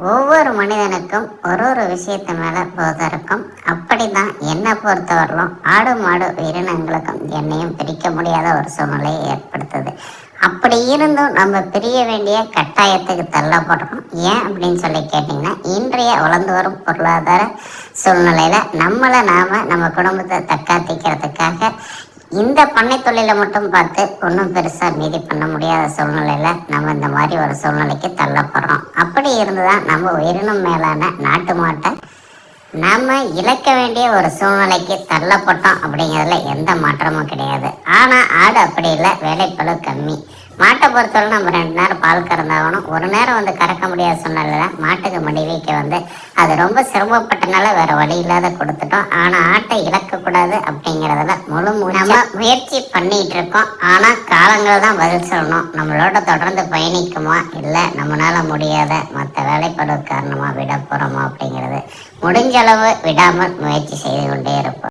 ஒவ்வொரு மனிதனுக்கும் ஒரு ஒரு விஷயத்து மேல போதை இருக்கும். அப்படிதான் என்னை பொறுத்தவரையிலும் ஆடு மாடு உயிரினங்களுக்கும் என்னையும் பிரிக்க முடியாத ஒரு சூழ்நிலையை ஏற்படுத்துது. அப்படி இருந்தும் நம்ம பிரிய வேண்டிய கட்டாயத்துக்கு தள்ளப்படுறோம். ஏன் அப்படின்னு சொல்லி கேட்டிங்கன்னா, இன்றைய வளர்ந்து வரும் பொருளாதார சூழ்நிலையில நம்மளை நாம நம்ம குடும்பத்தை தற்காத்திக்கிறதுக்காக இந்த பண்ணை தொழிலை மட்டும் பார்த்து ஒன்றும் பெருசாக மீதி பண்ண முடியாத சூழ்நிலையில நம்ம இந்த மாதிரி ஒரு சூழ்நிலைக்கு தள்ளப்படுறோம். அப்படி இருந்துதான் நம்ம உயிரினும் மேலான நாட்டு மாட்டை நாம இழக்க வேண்டிய ஒரு சூழ்நிலைக்கு தள்ளப்பட்டோம். அப்படிங்கிறதுல எந்த மாற்றமும் கிடையாது. ஆனா ஆடு அப்படி இல்லை, வேலைப்பளு கம்மி. மாட்டை பொறுத்தவரை நம்ம 2 நேரம் பால் கறந்தாகணும். ஒரு நேரம் கறக்க முடியாத சூழ்நிலையில மாட்டுக்கு மடி வைக்க அது ரொம்ப சிரமப்பட்டனால வேற வழி இல்லாத கொடுத்துட்டோம். ஆனா ஆட்டை இழக்கக்கூடாது அப்படிங்கிறதுல நம்ம முயற்சி பண்ணிட்டு இருக்கோம். ஆனா காலங்கள் தான் பதில் சொல்லணும். நம்மளோட தொடர்ந்து பயணிக்குமா இல்லை நம்மளால முடியாத மற்ற வேலைப்பளு காரணமா விட போறோமா அப்படிங்கிறது முடிஞ்ச அளவு விடாமல் முயற்சி செய்து கொண்டே இருப்போம்.